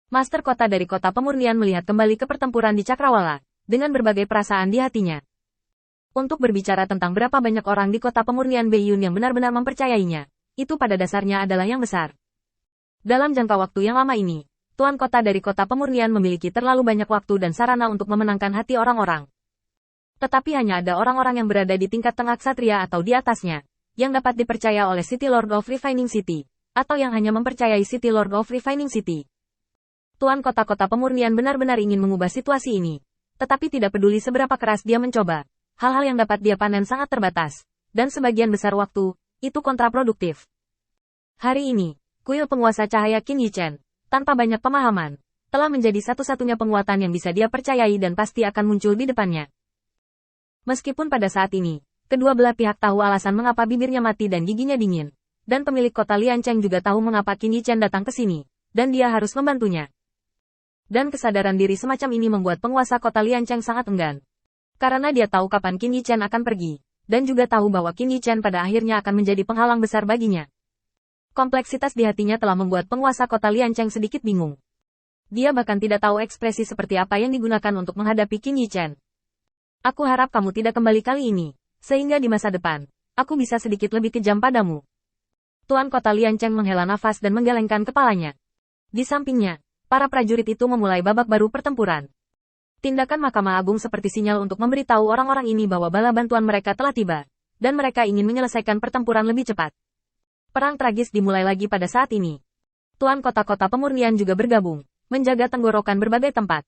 Master kota dari kota pemurnian melihat kembali ke pertempuran di Cakrawala, dengan berbagai perasaan di hatinya. Untuk berbicara tentang berapa banyak orang di kota pemurnian Beiyun yang benar-benar mempercayainya, itu pada dasarnya adalah yang besar. Dalam jangka waktu yang lama ini, tuan kota dari kota pemurnian memiliki terlalu banyak waktu dan sarana untuk memenangkan hati orang-orang. Tetapi hanya ada orang-orang yang berada di tingkat tengah ksatria atau di atasnya, yang dapat dipercaya oleh City Lord of Refining City, atau yang hanya mempercayai City Lord of Refining City. Tuan kota-kota pemurnian benar-benar ingin mengubah situasi ini, tetapi tidak peduli seberapa keras dia mencoba, hal-hal yang dapat dia panen sangat terbatas, dan sebagian besar waktu, itu kontraproduktif. Hari ini, kuil penguasa cahaya Qin Yichen, tanpa banyak pemahaman, telah menjadi satu-satunya penguatan yang bisa dia percayai dan pasti akan muncul di depannya. Meskipun pada saat ini, kedua belah pihak tahu alasan mengapa bibirnya mati dan giginya dingin, dan pemilik kota Liancheng juga tahu mengapa Qin Yichen datang ke sini, dan dia harus membantunya. Dan kesadaran diri semacam ini membuat penguasa kota Liancheng sangat enggan. Karena dia tahu kapan Qin Yichen akan pergi, dan juga tahu bahwa Qin Yichen pada akhirnya akan menjadi penghalang besar baginya. Kompleksitas di hatinya telah membuat penguasa kota Liancheng sedikit bingung. Dia bahkan tidak tahu ekspresi seperti apa yang digunakan untuk menghadapi Qin Yichen. Aku harap kamu tidak kembali kali ini, sehingga di masa depan, aku bisa sedikit lebih kejam padamu. Tuan kota Liancheng menghela nafas dan menggelengkan kepalanya. Di sampingnya, para prajurit itu memulai babak baru pertempuran. Tindakan Mahkamah Agung seperti sinyal untuk memberitahu orang-orang ini bahwa bala bantuan mereka telah tiba, dan mereka ingin menyelesaikan pertempuran lebih cepat. Perang tragis dimulai lagi pada saat ini. Tuan kota-kota pemurnian juga bergabung, menjaga tenggorokan berbagai tempat.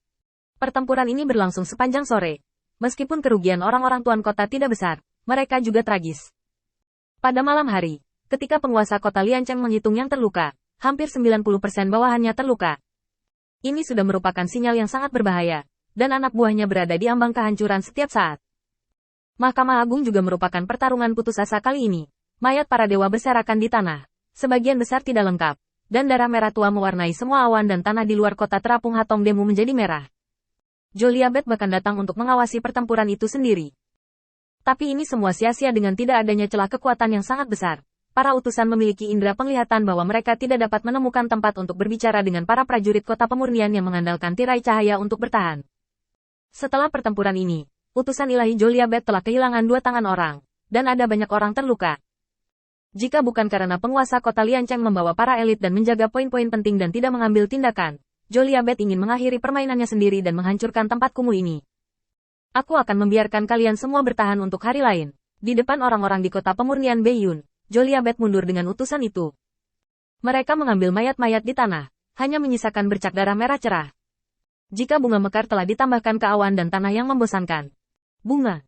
Pertempuran ini berlangsung sepanjang sore. Meskipun kerugian orang-orang tuan kota tidak besar, mereka juga tragis. Pada malam hari, ketika penguasa kota Liancheng menghitung yang terluka, hampir 90% bawahannya terluka. Ini sudah merupakan sinyal yang sangat berbahaya, dan anak buahnya berada di ambang kehancuran setiap saat. Mahkamah Agung juga merupakan pertarungan putus asa kali ini. Mayat para dewa berserakan di tanah, sebagian besar tidak lengkap, dan darah merah tua mewarnai semua awan dan tanah di luar kota terapung Hatong Demu menjadi merah. Joliabet bahkan datang untuk mengawasi pertempuran itu sendiri. Tapi ini semua sia-sia dengan tidak adanya celah kekuatan yang sangat besar. Para utusan memiliki indera penglihatan bahwa mereka tidak dapat menemukan tempat untuk berbicara dengan para prajurit kota pemurnian yang mengandalkan tirai cahaya untuk bertahan. Setelah pertempuran ini, utusan ilahi Joliabet telah kehilangan 2 tangan orang, dan ada banyak orang terluka. Jika bukan karena penguasa kota Liancheng membawa para elit dan menjaga poin-poin penting dan tidak mengambil tindakan, Joliabet ingin mengakhiri permainannya sendiri dan menghancurkan tempat kumuh ini. Aku akan membiarkan kalian semua bertahan untuk hari lain. Di depan orang-orang di kota pemurnian Beiyun, Joliabet mundur dengan utusan itu. Mereka mengambil mayat-mayat di tanah, hanya menyisakan bercak darah merah cerah. Jika bunga mekar telah ditambahkan ke awan dan tanah yang membosankan. Bunga.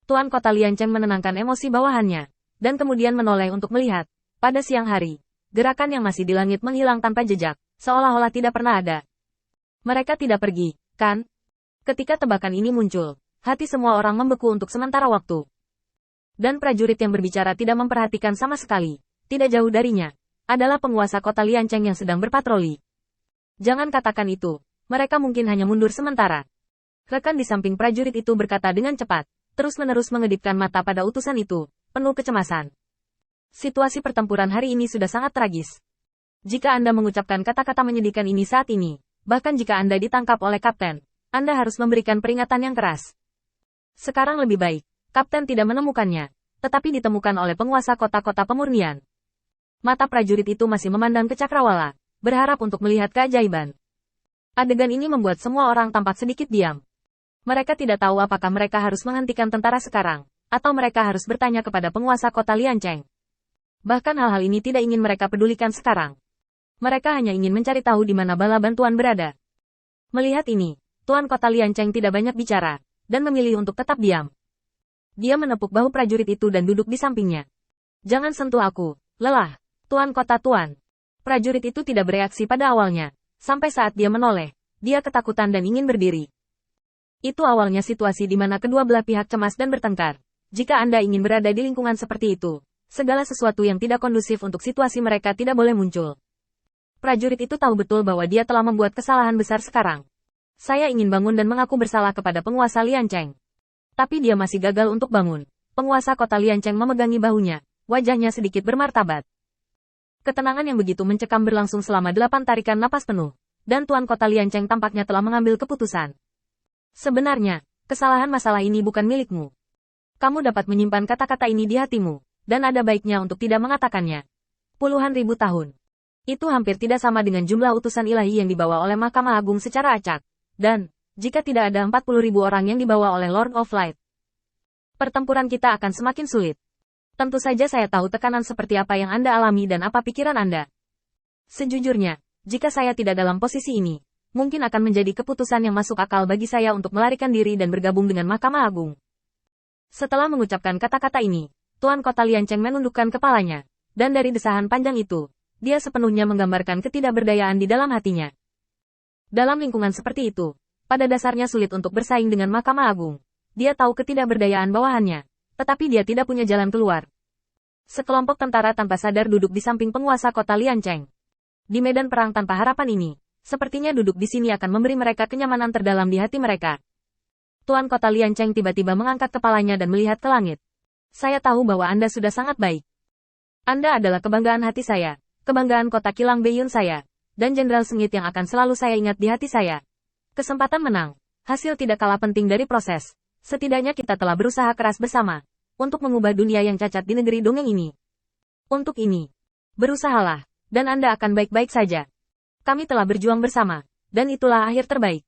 Tuan kota Liancheng menenangkan emosi bawahannya, dan kemudian menoleh untuk melihat. Pada siang hari, gerakan yang masih di langit menghilang tanpa jejak, seolah-olah tidak pernah ada. Mereka tidak pergi, kan? Ketika tebakan ini muncul, hati semua orang membeku untuk sementara waktu. Dan prajurit yang berbicara tidak memperhatikan sama sekali. Tidak jauh darinya, adalah penguasa kota Liancheng yang sedang berpatroli. Jangan katakan itu, mereka mungkin hanya mundur sementara. Rekan di samping prajurit itu berkata dengan cepat, terus-menerus mengedipkan mata pada utusan itu, penuh kecemasan. Situasi pertempuran hari ini sudah sangat tragis. Jika Anda mengucapkan kata-kata menyedihkan ini saat ini, bahkan jika Anda ditangkap oleh kapten, Anda harus memberikan peringatan yang keras. Sekarang lebih baik, kapten tidak menemukannya, tetapi ditemukan oleh penguasa kota-kota pemurnian. Mata prajurit itu masih memandang ke Cakrawala, berharap untuk melihat keajaiban. Adegan ini membuat semua orang tampak sedikit diam. Mereka tidak tahu apakah mereka harus menghentikan tentara sekarang, atau mereka harus bertanya kepada penguasa kota Liancheng. Bahkan hal-hal ini tidak ingin mereka pedulikan sekarang. Mereka hanya ingin mencari tahu di mana bala bantuan berada. Melihat ini, tuan kota Liancheng tidak banyak bicara, dan memilih untuk tetap diam. Dia menepuk bahu prajurit itu dan duduk di sampingnya. Jangan sentuh aku, lelah, tuan kota tuan. Prajurit itu tidak bereaksi pada awalnya, sampai saat dia menoleh, dia ketakutan dan ingin berdiri. Itu awalnya situasi di mana kedua belah pihak cemas dan bertengkar. Jika Anda ingin berada di lingkungan seperti itu, segala sesuatu yang tidak kondusif untuk situasi mereka tidak boleh muncul. Prajurit itu tahu betul bahwa dia telah membuat kesalahan besar sekarang. Saya ingin bangun dan mengaku bersalah kepada penguasa Liancheng. Tapi dia masih gagal untuk bangun. Penguasa kota Liancheng memegangi bahunya, wajahnya sedikit bermartabat. Ketenangan yang begitu mencekam berlangsung selama 8 tarikan napas penuh, dan Tuan Kota Lian Cheng tampaknya telah mengambil keputusan. Sebenarnya, kesalahan masalah ini bukan milikmu. Kamu dapat menyimpan kata-kata ini di hatimu, dan ada baiknya untuk tidak mengatakannya. Puluhan ribu tahun. Itu hampir tidak sama dengan jumlah utusan ilahi yang dibawa oleh Mahkamah Agung secara acak. Dan, jika tidak ada 40.000 orang yang dibawa oleh Lord of Light, pertempuran kita akan semakin sulit. Tentu saja saya tahu tekanan seperti apa yang Anda alami dan apa pikiran Anda. Sejujurnya, jika saya tidak dalam posisi ini, mungkin akan menjadi keputusan yang masuk akal bagi saya untuk melarikan diri dan bergabung dengan Mahkamah Agung. Setelah mengucapkan kata-kata ini, Tuan Kota Lian Cheng menundukkan kepalanya, dan dari desahan panjang itu, dia sepenuhnya menggambarkan ketidakberdayaan di dalam hatinya. Dalam lingkungan seperti itu, pada dasarnya sulit untuk bersaing dengan Mahkamah Agung. Dia tahu ketidakberdayaan bawahannya, tetapi dia tidak punya jalan keluar. Sekelompok tentara tanpa sadar duduk di samping penguasa kota Lian Cheng. Di medan perang tanpa harapan ini, sepertinya duduk di sini akan memberi mereka kenyamanan terdalam di hati mereka. Tuan Kota Lian Cheng tiba-tiba mengangkat kepalanya dan melihat ke langit. Saya tahu bahwa Anda sudah sangat baik. Anda adalah kebanggaan hati saya, kebanggaan kota kilang Beiyun saya, dan Jenderal Sengit yang akan selalu saya ingat di hati saya. Kesempatan menang, hasil tidak kalah penting dari proses. Setidaknya kita telah berusaha keras bersama, untuk mengubah dunia yang cacat di negeri dongeng ini. Untuk ini, berusahalah. Dan Anda akan baik-baik saja. Kami telah berjuang bersama, dan itulah akhir terbaik.